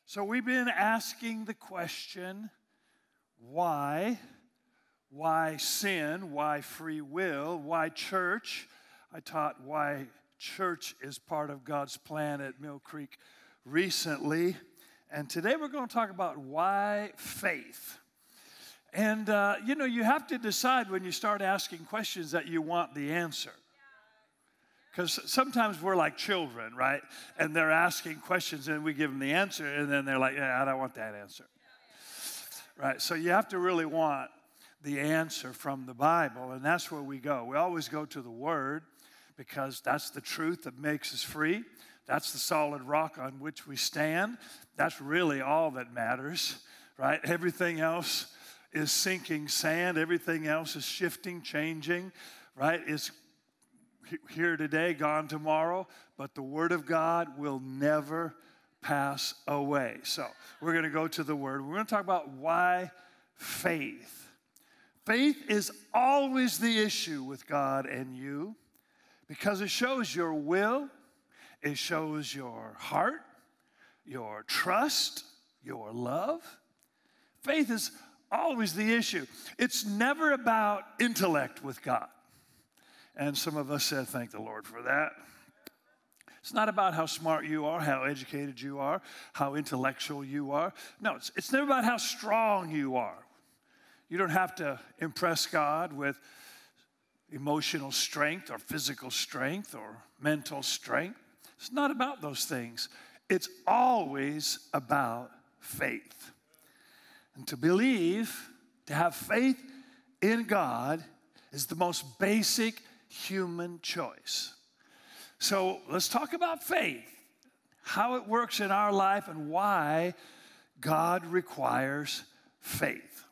So we've been asking the question, why? Why sin? Why free will? Why church? I taught why church is part of God's plan at Mill Creek recently. And today we're going to talk about why faith. And, you have to decide when you start asking questions that you want the answer. Because sometimes we're like children, right? And they're asking questions and we give them the answer and then they're like, yeah, I don't want that answer. Right? So you have to really want the answer from the Bible, and that's where we go. We always go to the Word because that's the truth that makes us free. That's the solid rock on which we stand. That's really all that matters, right? Everything else is sinking sand. Everything else is shifting, changing, right? It's here today, gone tomorrow, but the Word of God will never pass away. So we're going to go to the Word. We're going to talk about why faith. Faith is always the issue with God and you because it shows your will, it shows your heart, your trust, your love. Faith is always the issue. It's never about intellect with God. And some of us said, thank the Lord for that. It's not about how smart you are, how educated you are, how intellectual you are. No, it's never about how strong you are. You don't have to impress God with emotional strength or physical strength or mental strength. It's not about those things. It's always about faith. And to believe, to have faith in God is the most basic human choice. So let's talk about faith, how it works in our life and why God requires faith.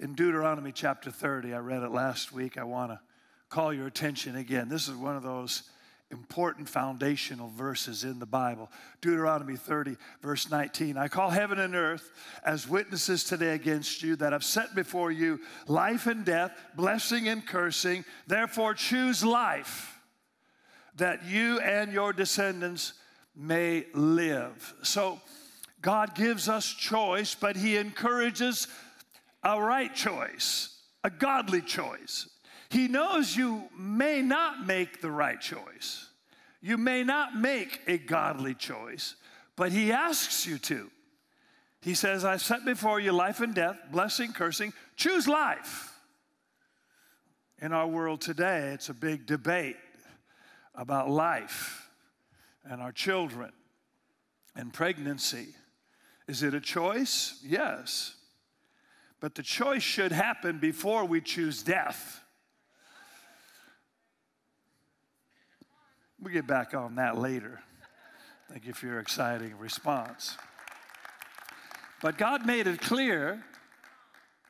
In Deuteronomy chapter 30, I read it last week. I want to call your attention again. This is one of those important foundational verses in the Bible. Deuteronomy 30, verse 19. I call heaven and earth as witnesses today against you that I've set before you life and death, blessing and cursing. Therefore choose life, that you and your descendants may live. So God gives us choice, but He encourages a right choice, a godly choice. He knows you may not make the right choice. You may not make a godly choice, but He asks you to. He says, I set before you life and death, blessing, cursing. Choose life. In our world today, it's a big debate about life and our children and pregnancy. Is it a choice? Yes. But the choice should happen before we choose death. We'll get back on that later. Thank you for your exciting response. But God made it clear,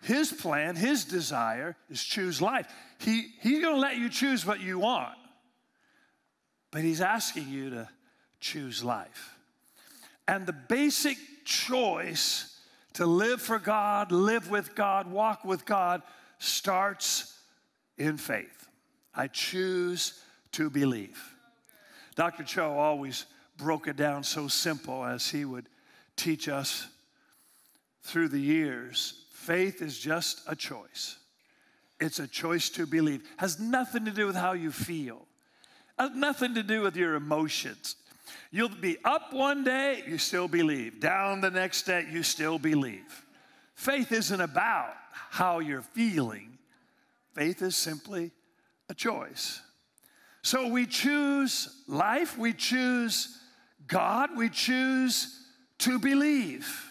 His plan, His desire is choose life. He's going to let you choose what you want. But He's asking you to choose life. And the basic choice to live for God, live with God, walk with God starts in faith. I choose to believe. Dr. Cho always broke it down so simple as he would teach us through the years. Faith is just a choice. It's a choice to believe. Has nothing to do with how you feel. Has nothing to do with your emotions. You'll be up one day, you still believe. Down the next day, you still believe. Faith isn't about how you're feeling. Faith is simply a choice. So we choose life, we choose God, we choose to believe.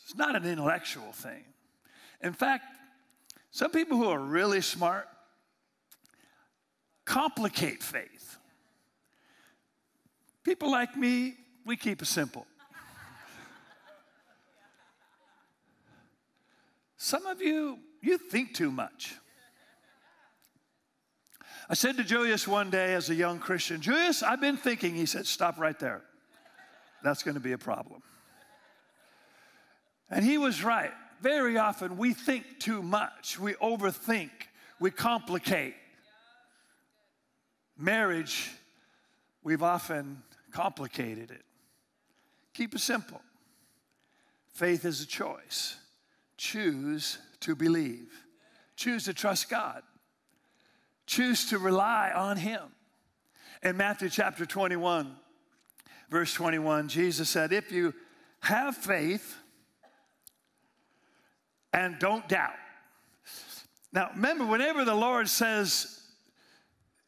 It's not an intellectual thing. In fact, some people who are really smart complicate faith. People like me, we keep it simple. Some of you, you think too much. I said to Julius one day as a young Christian, Julius, I've been thinking. He said, stop right there. That's going to be a problem. And he was right. Very often we think too much. We overthink. We complicate. Marriage, we've often complicated it. Keep it simple. Faith is a choice. Choose to believe. Choose to trust God. Choose to rely on Him. In Matthew chapter 21, verse 21, Jesus said, if you have faith and don't doubt. Now, remember, whenever the Lord says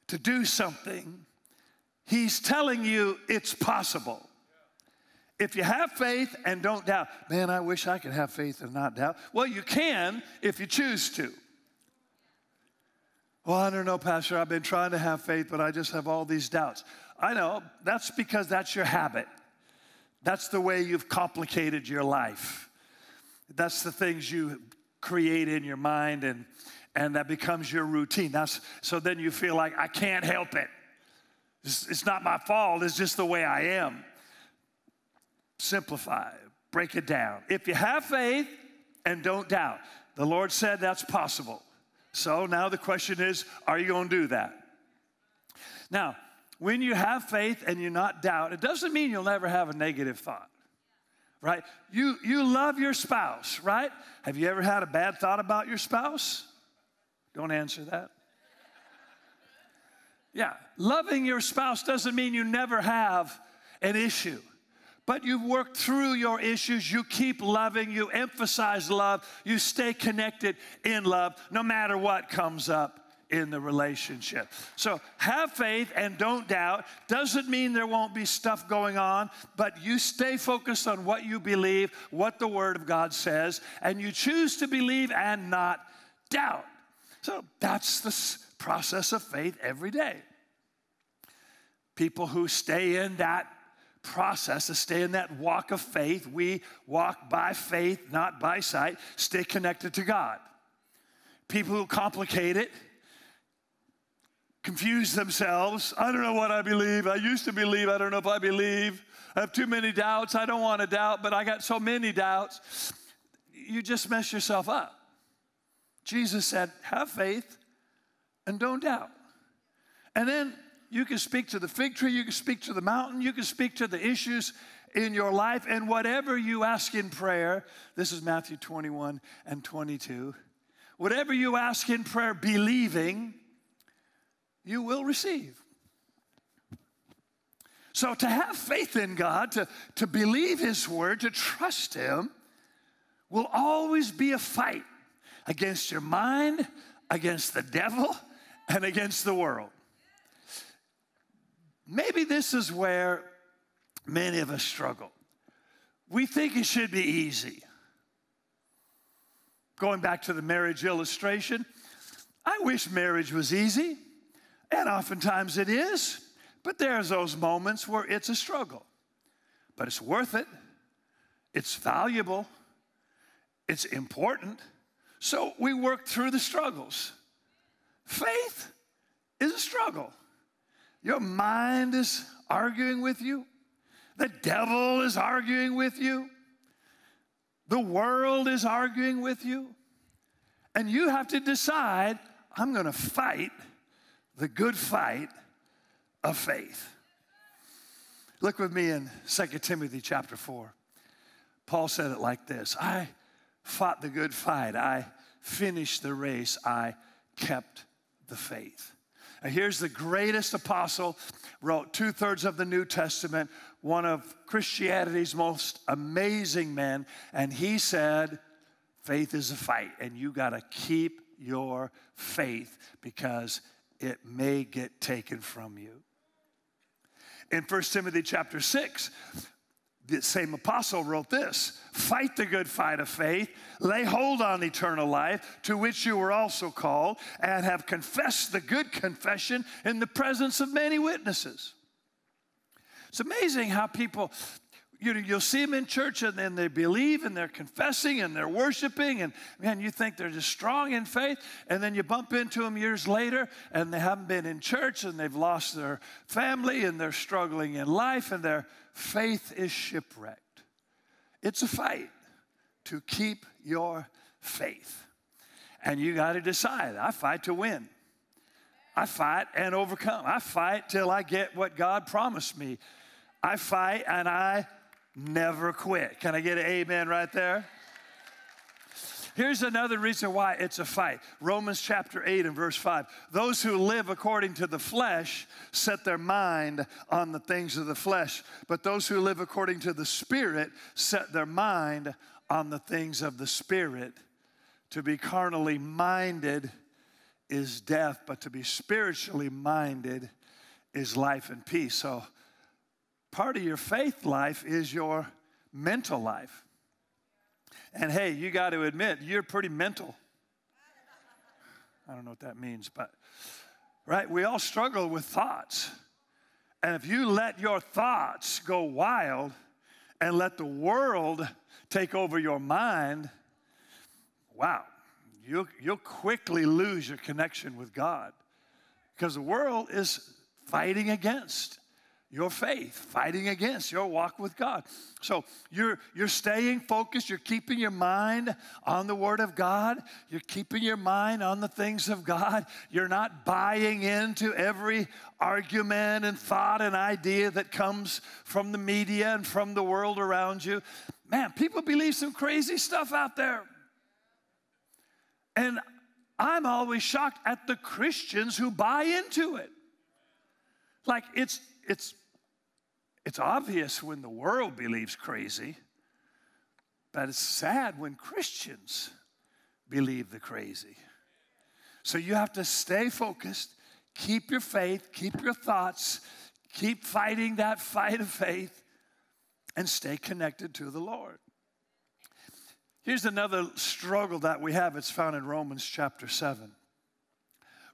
to do something, He's telling you it's possible. If you have faith and don't doubt, man, I wish I could have faith and not doubt. Well, you can if you choose to. Well, I don't know, Pastor, I've been trying to have faith, but I just have all these doubts. I know, that's because that's your habit. That's the way you've complicated your life. That's the things you create in your mind, and that becomes your routine. So then you feel like, I can't help it. It's not my fault, it's just the way I am. Simplify, break it down. If you have faith and don't doubt, the Lord said that's possible. So now the question is, are you going to do that? Now, when you have faith and you not doubt, it doesn't mean you'll never have a negative thought, right? You love your spouse, right? Have you ever had a bad thought about your spouse? Don't answer that. Yeah, loving your spouse doesn't mean you never have an issue. But you've worked through your issues. You keep loving. You emphasize love. You stay connected in love no matter what comes up in the relationship. So have faith and don't doubt. Doesn't mean there won't be stuff going on, but you stay focused on what you believe, what the Word of God says, and you choose to believe and not doubt. So that's the process of faith every day. People who stay in that process, to stay in that walk of faith. We walk by faith, not by sight. Stay connected to God. People who complicate it, confuse themselves. I don't know what I believe. I used to believe. I don't know if I believe. I have too many doubts. I don't want to doubt, but I got so many doubts. You just mess yourself up. Jesus said, have faith and don't doubt. And then you can speak to the fig tree, you can speak to the mountain, you can speak to the issues in your life, and whatever you ask in prayer, this is Matthew 21 and 22, whatever you ask in prayer believing, you will receive. So to have faith in God, to believe His Word, to trust Him, will always be a fight against your mind, against the devil, and against the world. Maybe this is where many of us struggle. We think it should be easy. Going back to the marriage illustration, I wish marriage was easy, and oftentimes it is, but there's those moments where it's a struggle. But it's worth it. It's valuable. It's important. So we work through the struggles. Faith is a struggle. Your mind is arguing with you. The devil is arguing with you. The world is arguing with you. And you have to decide, I'm going to fight the good fight of faith. Look with me in 2 Timothy chapter 4. Paul said it like this: I fought the good fight. I finished the race. I kept the faith. Now, here's the greatest apostle, wrote 2/3 of the New Testament, one of Christianity's most amazing men, and he said, faith is a fight, and you got to keep your faith because it may get taken from you. In 1 Timothy chapter 6, the same apostle wrote this: fight the good fight of faith, lay hold on eternal life, to which you were also called, and have confessed the good confession in the presence of many witnesses. It's amazing how people, you'll see them in church and then they believe and they're confessing and they're worshiping, and man, you think they're just strong in faith, and then you bump into them years later and they haven't been in church and they've lost their family and they're struggling in life and their faith is shipwrecked. It's a fight to keep your faith. And you got to decide, I fight to win. I fight and overcome. I fight till I get what God promised me. I fight and I never quit. Can I get an amen right there? Here's another reason why it's a fight. Romans chapter 8 and verse 5. Those who live according to the flesh set their mind on the things of the flesh, but those who live according to the Spirit set their mind on the things of the Spirit. To be carnally minded is death, but to be spiritually minded is life and peace. So part of your faith life is your mental life. And hey, you got to admit, you're pretty mental. I don't know what that means, but, right? We all struggle with thoughts. And if you let your thoughts go wild and let the world take over your mind, wow, you'll quickly lose your connection with God. Because the world is fighting against your faith, fighting against your walk with God. So you're staying focused. You're keeping your mind on the Word of God. You're keeping your mind on the things of God. You're not buying into every argument and thought and idea that comes from the media and from the world around you. Man, people believe some crazy stuff out there. And I'm always shocked at the Christians who buy into it. Like it's obvious when the world believes crazy, but it's sad when Christians believe the crazy. So you have to stay focused, keep your faith, keep your thoughts, keep fighting that fight of faith, and stay connected to the Lord. Here's another struggle that we have. It's found in Romans chapter 7.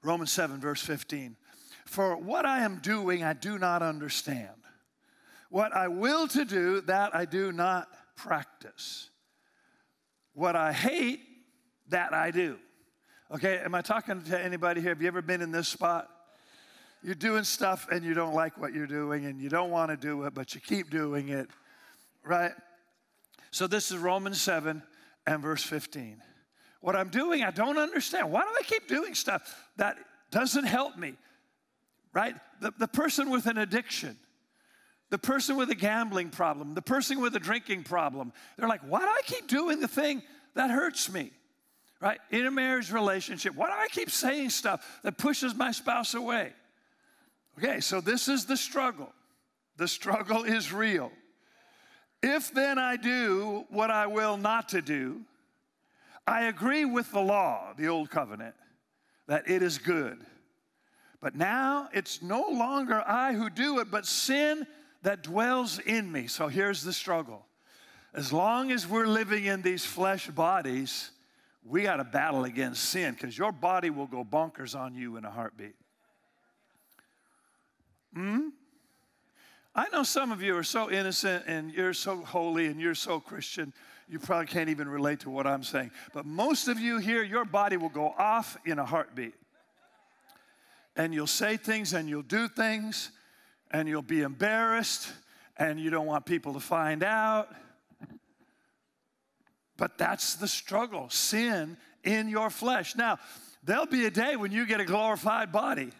Romans 7, verse 15. For what I am doing, I do not understand. What I will to do, that I do not practice. What I hate, that I do. Okay, am I talking to anybody here? Have you ever been in this spot? You're doing stuff and you don't like what you're doing and you don't want to do it, but you keep doing it, right? So this is Romans 7 and verse 15. What I'm doing, I don't understand. Why do I keep doing stuff that doesn't help me, right? The person with an addiction, the person with a gambling problem, the person with a drinking problem, they're like, why do I keep doing the thing that hurts me, right? In a marriage relationship, why do I keep saying stuff that pushes my spouse away? Okay, so this is the struggle. The struggle is real. If then I do what I will not to do, I agree with the law, the old covenant, that it is good. But now it's no longer I who do it, but sin that dwells in me. So here's the struggle. As long as we're living in these flesh bodies, we got to battle against sin because your body will go bonkers on you in a heartbeat. I know some of you are so innocent and you're so holy and you're so Christian, you probably can't even relate to what I'm saying. But most of you here, your body will go off in a heartbeat. And you'll say things and you'll do things and you'll be embarrassed and you don't want people to find out. But that's the struggle, sin in your flesh. Now, there'll be a day when you get a glorified body.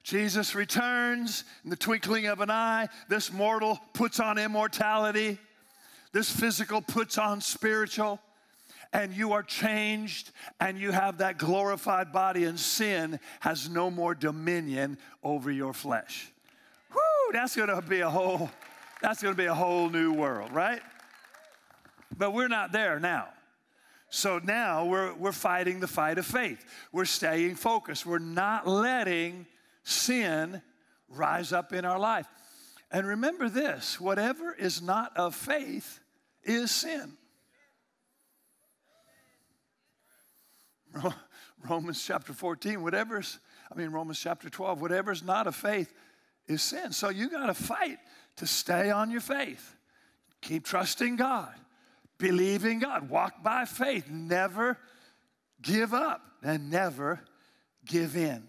Jesus returns in the twinkling of an eye. This mortal puts on immortality. This physical puts on spiritual. And you are changed and you have that glorified body, and sin has no more dominion over your flesh. Whoo, that's going to be a whole new world, right? But we're not there now. So now we're fighting the fight of faith. We're staying focused. We're not letting sin rise up in our life. And remember this, whatever is not of faith is sin. Romans chapter 14, Romans chapter 12, whatever's not of faith is sin. So you got to fight to stay on your faith. Keep trusting God, believing God, walk by faith, never give up and never give in.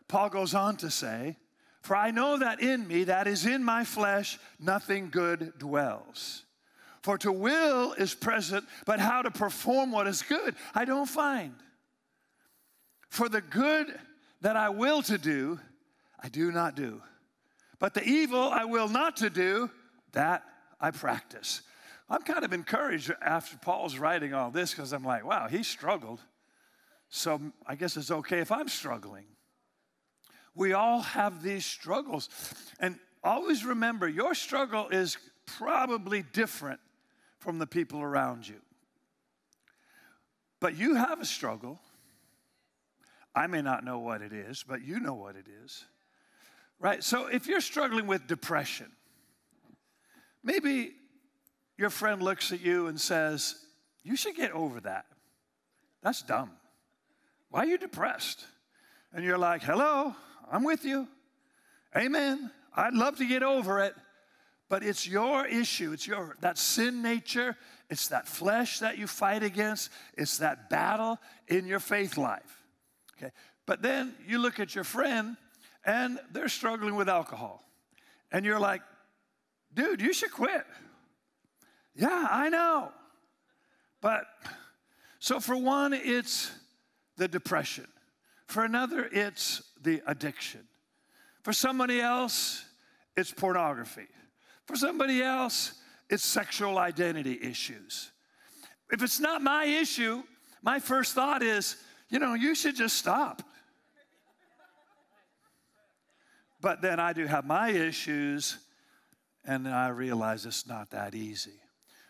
Paul goes on to say, for I know that in me, that is in my flesh, nothing good dwells. For to will is present, but how to perform what is good, I don't find. For the good that I will to do, I do not do. But the evil I will not to do, that I practice. I'm kind of encouraged after Paul's writing all this because I'm like, wow, he struggled. So I guess it's okay if I'm struggling. We all have these struggles. And always remember, your struggle is probably different from the people around you. But you have a struggle. I may not know what it is, but you know what it is. Right? So if you're struggling with depression, maybe your friend looks at you and says, you should get over that. That's dumb. Why are you depressed? And you're like, hello, I'm with you. Amen. I'd love to get over it. But it's your issue. It's that sin nature. It's that flesh that you fight against. It's that battle in your faith life. Okay. But then you look at your friend and they're struggling with alcohol. And you're like, dude, you should quit. Yeah, I know. But so for one, it's the depression. For another, it's the addiction. For somebody else, it's pornography. For somebody else, it's sexual identity issues. If it's not my issue, my first thought is, you should just stop. But then I do have my issues, and then I realize it's not that easy.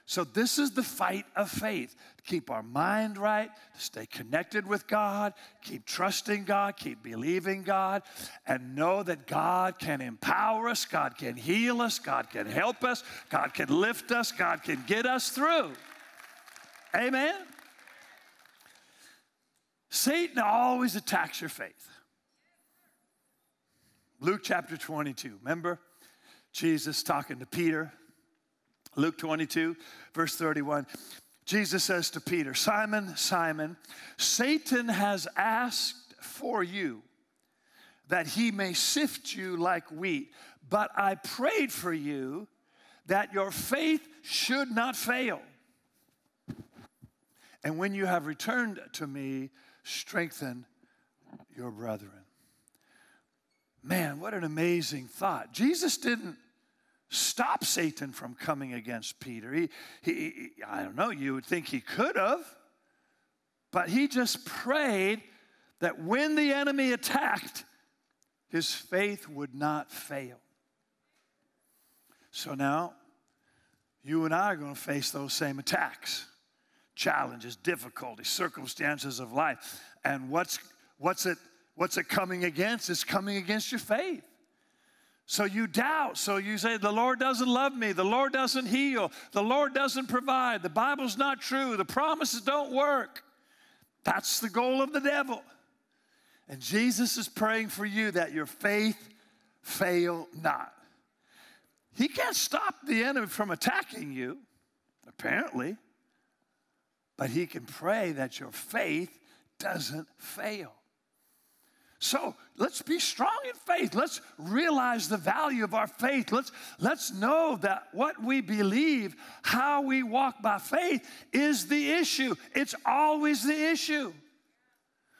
So this is the fight of faith. To keep our mind right, to stay connected with God, keep trusting God, keep believing God, and know that God can empower us, God can heal us, God can help us, God can lift us, God can get us through. Amen? Satan always attacks your faith. Luke chapter 22, remember? Jesus talking to Peter. Luke 22, verse 31. Jesus says to Peter, Simon, Simon, Satan has asked for you that he may sift you like wheat. But I prayed for you that your faith should not fail. And when you have returned to me, strengthen your brethren. Man, what an amazing thought. Jesus didn't stop Satan from coming against Peter. I don't know, you would think he could have, but he just prayed that when the enemy attacked, his faith would not fail. So now, you and I are going to face those same attacks, challenges, difficulties, circumstances of life. And what's it coming against? It's coming against your faith. So you doubt. So you say, the Lord doesn't love me. The Lord doesn't heal. The Lord doesn't provide. The Bible's not true. The promises don't work. That's the goal of the devil. And Jesus is praying for you that your faith fail not. He can't stop the enemy from attacking you, apparently. But he can pray that your faith doesn't fail. So let's be strong in faith. Let's realize the value of our faith. Let's know that what we believe, how we walk by faith is the issue. It's always the issue.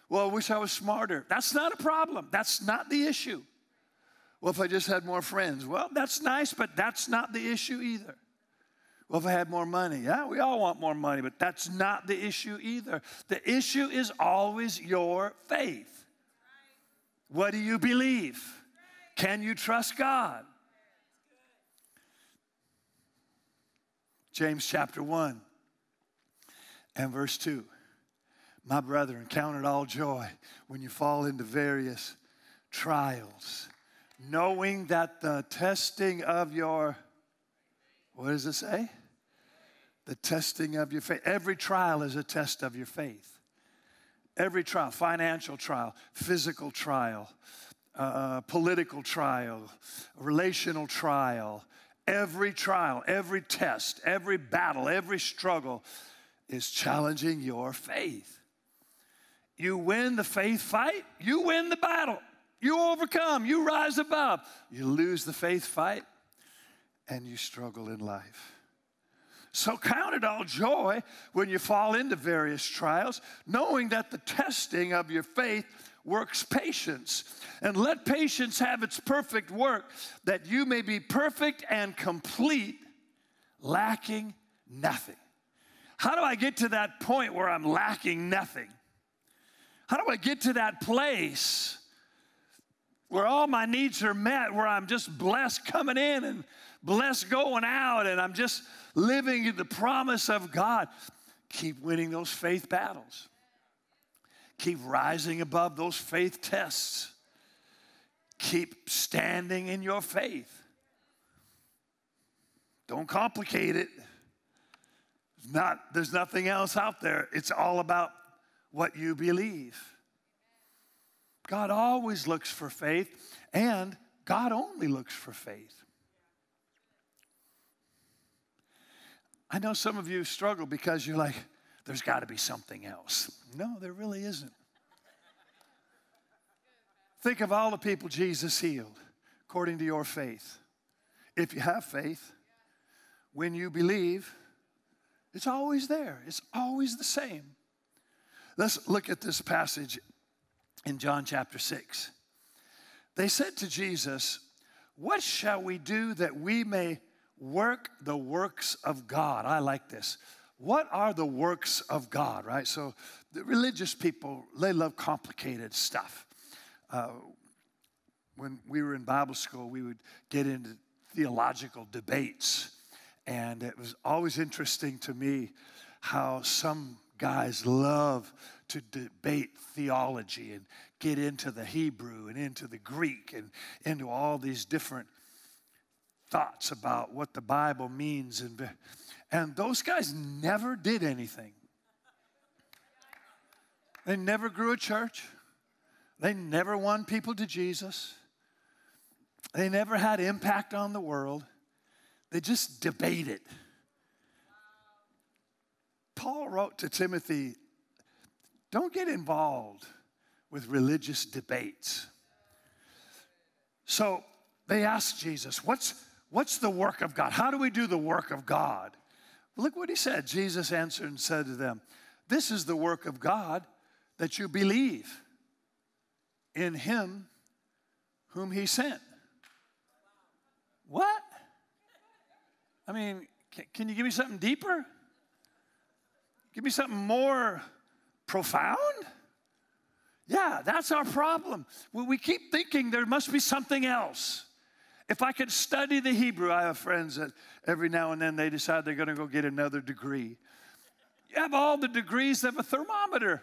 Well, I wish I was smarter. That's not a problem. That's not the issue. Well, if I just had more friends. Well, that's nice, but that's not the issue either. Well, if I had more money. Yeah, we all want more money, but that's not the issue either. The issue is always your faith. What do you believe? Can you trust God? James chapter 1 and verse 2. My brethren, count it all joy when you fall into various trials, knowing that the testing of your, what does it say? The testing of your faith. Every trial is a test of your faith. Every trial, financial trial, physical trial, political trial, relational trial, every test, every battle, every struggle is challenging your faith. You win the faith fight, you win the battle. You overcome, you rise above. You lose the faith fight, and you struggle in life. So count it all joy when you fall into various trials, knowing that the testing of your faith works patience. And let patience have its perfect work, that you may be perfect and complete, lacking nothing. How do I get to that point where I'm lacking nothing? How do I get to that place where all my needs are met, where I'm just blessed coming in and blessed going out, and I'm just living in the promise of God? Keep winning those faith battles. Keep rising above those faith tests. Keep standing in your faith. Don't complicate it. There's nothing else out there. It's all about what you believe. God always looks for faith, and God only looks for faith. I know some of you struggle because you're like, there's got to be something else. No, there really isn't. Think of all the people Jesus healed according to your faith. If you have faith, when you believe, it's always there. It's always the same. Let's look at this passage in John chapter 6. They said to Jesus, "What shall we do that we may work the works of God?" I like this. What are the works of God, right? So the religious people, they love complicated stuff. When we were in Bible school, we would get into theological debates. And it was always interesting to me how some guys love to debate theology and get into the Hebrew and into the Greek and into all these different thoughts about what the Bible means. And those guys never did anything. They never grew a church. They never won people to Jesus. They never had impact on the world. They just debated. Paul wrote to Timothy, don't get involved with religious debates. So they asked Jesus, what's the work of God? How do we do the work of God? Well, look what he said. Jesus answered and said to them, this is the work of God, that you believe in him whom he sent. What? I mean, can you give me something deeper? Give me something more profound? Yeah, that's our problem. We keep thinking there must be something else. If I could study the Hebrew, I have friends that every now and then they decide they're going to go get another degree. You have all the degrees of a thermometer.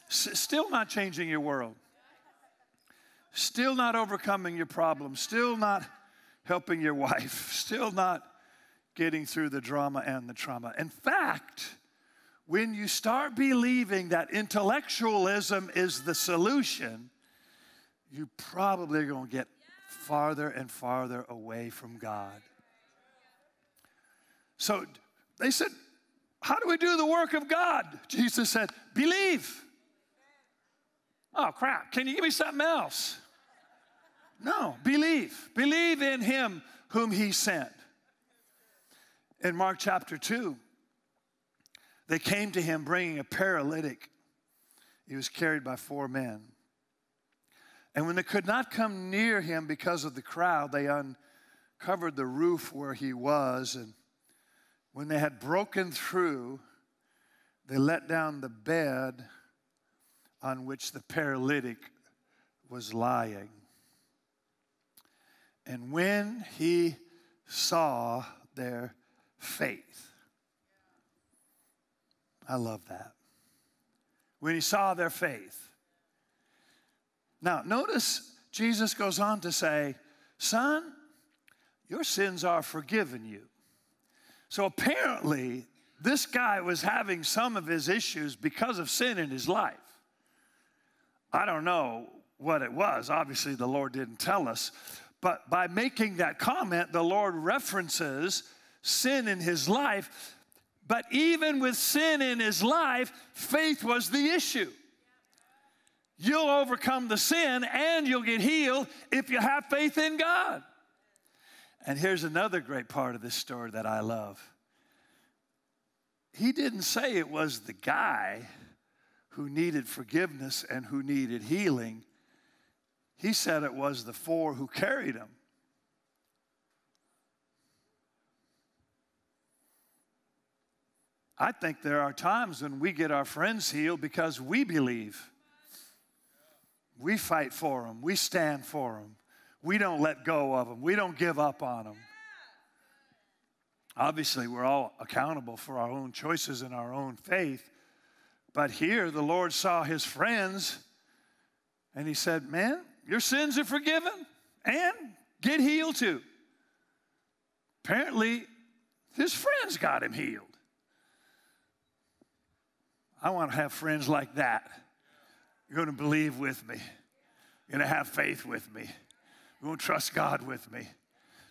Still not changing your world. Still not overcoming your problems. Still not helping your wife. Still not getting through the drama and the trauma. In fact, when you start believing that intellectualism is the solution, you probably are going to get farther and farther away from God. So they said, how do we do the work of God? Jesus said, believe. Oh, crap. Can you give me something else? No, believe. Believe in him whom he sent. In Mark chapter 2, they came to him bringing a paralytic. He was carried by 4 men. And when they could not come near him because of the crowd, they uncovered the roof where he was. And when they had broken through, they let down the bed on which the paralytic was lying. And when he saw their faith, I love that. When he saw their faith. Now, notice Jesus goes on to say, son, your sins are forgiven you. So apparently, this guy was having some of his issues because of sin in his life. I don't know what it was. Obviously, the Lord didn't tell us. But by making that comment, the Lord references sin in his life. But even with sin in his life, faith was the issue. You'll overcome the sin and you'll get healed if you have faith in God. And here's another great part of this story that I love. He didn't say it was the guy who needed forgiveness and who needed healing. He said it was the 4 who carried him. I think there are times when we get our friends healed because we believe. We fight for them. We stand for them. We don't let go of them. We don't give up on them. Obviously, we're all accountable for our own choices and our own faith. But here, the Lord saw his friends, and he said, man, your sins are forgiven, and get healed too. Apparently, his friends got him healed. I want to have friends like that. You're going to believe with me. You're going to have faith with me. You're going to trust God with me.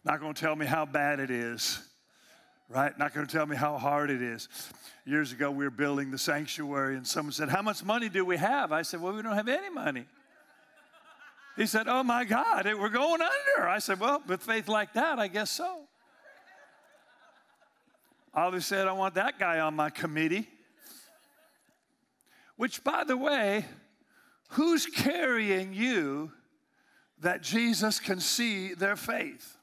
Not going to tell me how bad it is. Right? Not going to tell me how hard it is. Years ago, we were building the sanctuary, and someone said, how much money do we have? I said, well, we don't have any money. He said, oh, my God, we're going under. I said, well, with faith like that, I guess so. I always said, I want that guy on my committee. Which, by the way, who's carrying you that Jesus can see their faith?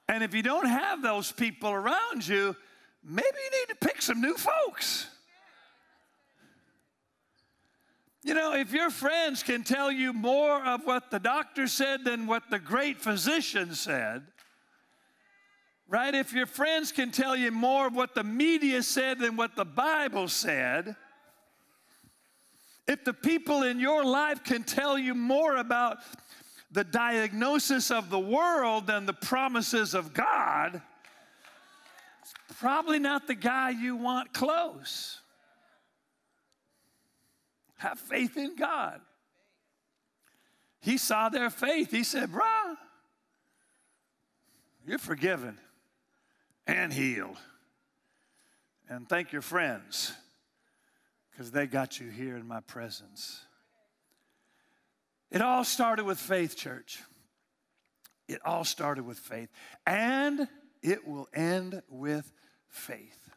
And if you don't have those people around you, maybe you need to pick some new folks. You know, if your friends can tell you more of what the doctor said than what the great physician said, right? If your friends can tell you more of what the media said than what the Bible said, if the people in your life can tell you more about the diagnosis of the world than the promises of God, it's probably not the guy you want close. Have faith in God. He saw their faith. He said, brah, you're forgiven and healed. And thank your friends, because they got you here in my presence. It all started with faith, church. It all started with faith. And it will end with faith.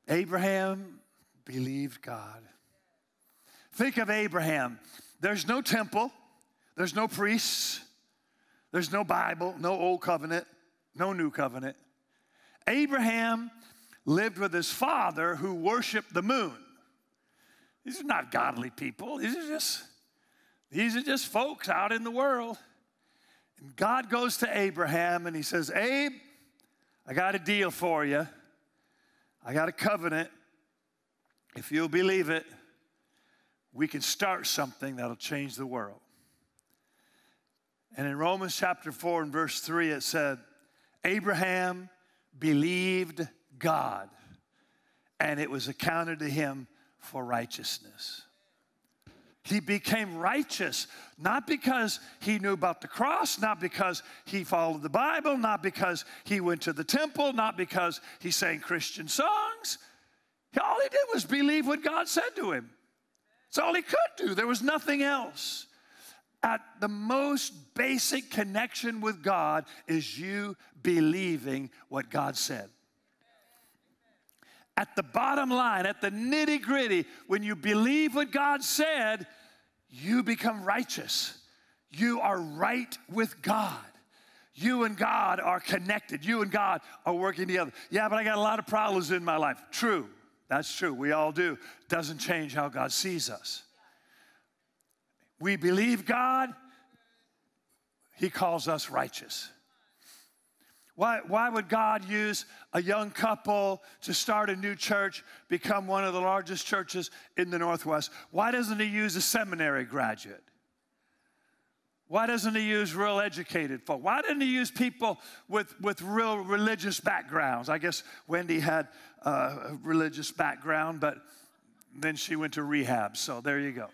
Abraham believed God. Think of Abraham. There's no temple. There's no priests. There's no Bible, no Old Covenant, no New Covenant. Abraham lived with his father who worshiped the moon. These are not godly people. These are just folks out in the world. And God goes to Abraham and he says, Abe, I got a deal for you. I got a covenant. If you'll believe it, we can start something that'll change the world. And in Romans chapter 4 and verse 3, it said, Abraham believed God, and it was accounted to him for righteousness. He became righteous, not because he knew about the cross, not because he followed the Bible, not because he went to the temple, not because he sang Christian songs. All he did was believe what God said to him. That's all he could do. There was nothing else. At the most basic connection with God is you believing what God said. At the bottom line, at the nitty-gritty, when you believe what God said, you become righteous. You are right with God. You and God are connected. You and God are working together. Yeah, but I got a lot of problems in my life. True. That's true. We all do. Doesn't change how God sees us. We believe God. He calls us righteous. Why would God use a young couple to start a new church, become one of the largest churches in the Northwest? Why doesn't he use a seminary graduate? Why doesn't he use real educated folk? Why didn't he use people with real religious backgrounds? I guess Wendy had a religious background, but then she went to rehab, so there you go.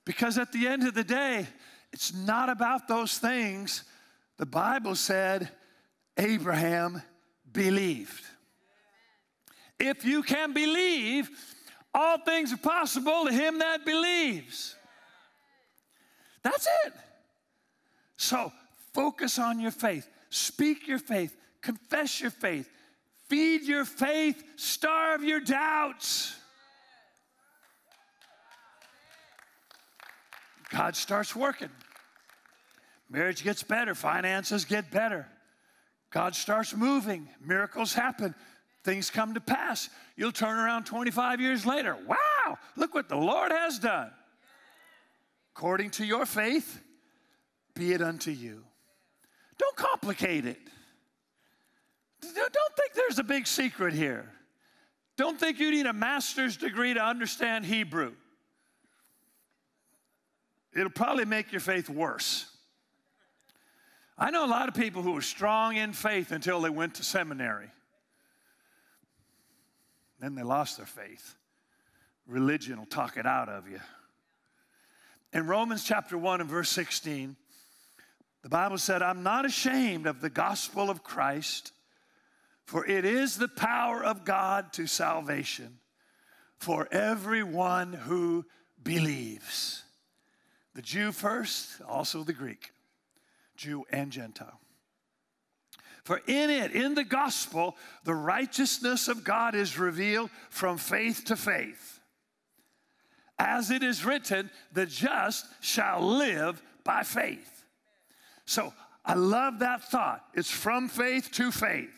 Because at the end of the day, it's not about those things. The Bible said Abraham believed. If you can believe, all things are possible to him that believes. That's it. So focus on your faith. Speak your faith. Confess your faith. Feed your faith. Starve your doubts. God starts working. Marriage gets better. Finances get better. God starts moving. Miracles happen. Things come to pass. You'll turn around 25 years later. Wow, look what the Lord has done. According to your faith, be it unto you. Don't complicate it. Don't think there's a big secret here. Don't think you need a master's degree to understand Hebrew. It'll probably make your faith worse. I know a lot of people who were strong in faith until they went to seminary. Then they lost their faith. Religion will talk it out of you. In Romans chapter 1 and verse 16, the Bible said, I'm not ashamed of the gospel of Christ, for it is the power of God to salvation for everyone who believes. The Jew first, also the Greek, Jew and Gentile. For in it, in the gospel, the righteousness of God is revealed from faith to faith. As it is written, the just shall live by faith. So I love that thought. It's from faith to faith.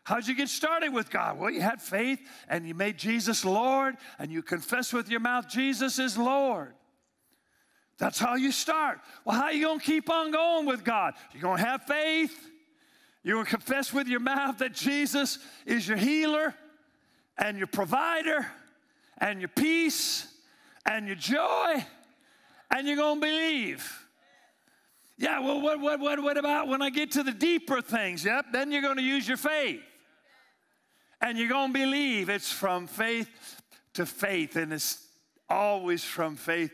How'd you get started with God? Well, you had faith and you made Jesus Lord and you confess with your mouth Jesus is Lord. That's how you start. Well, how are you going to keep on going with God? You're going to have faith. You're going to confess with your mouth that Jesus is your healer and your provider and your peace and your joy, and you're going to believe. Yeah, well, what about when I get to the deeper things? Yep, then you're going to use your faith. And you're going to believe. It's from faith to faith, and it's always from faith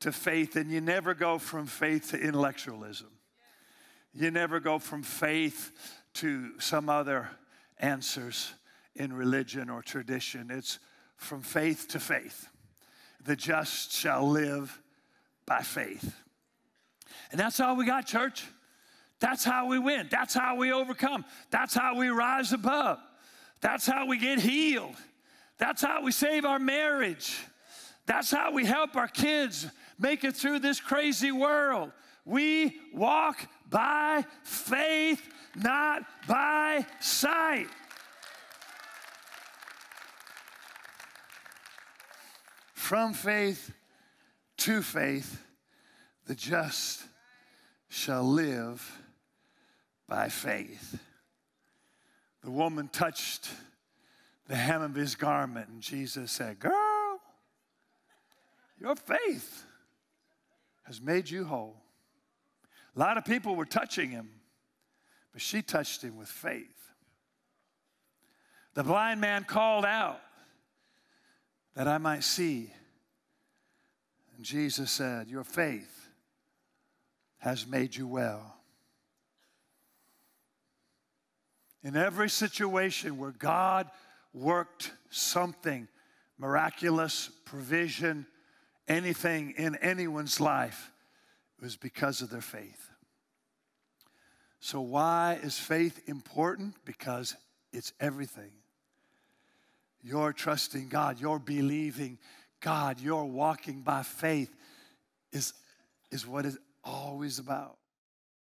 to faith, and you never go from faith to intellectualism. You never go from faith to some other answers in religion or tradition. It's from faith to faith. The just shall live by faith. And that's all we got, church. That's how we win. That's how we overcome. That's how we rise above. That's how we get healed. That's how we save our marriage. That's how we help our kids make it through this crazy world. We walk by faith, not by sight. From faith to faith, the just shall live by faith. The woman touched the hem of his garment, and Jesus said, girl, your faith has made you whole. A lot of people were touching him, but she touched him with faith. The blind man called out that I might see. And Jesus said, your faith has made you well. In every situation where God worked something, miraculous, provision, anything in anyone's life, it was because of their faith. So why is faith important? Because it's everything. You're trusting God, you're believing God, you're walking by faith is what it's always about.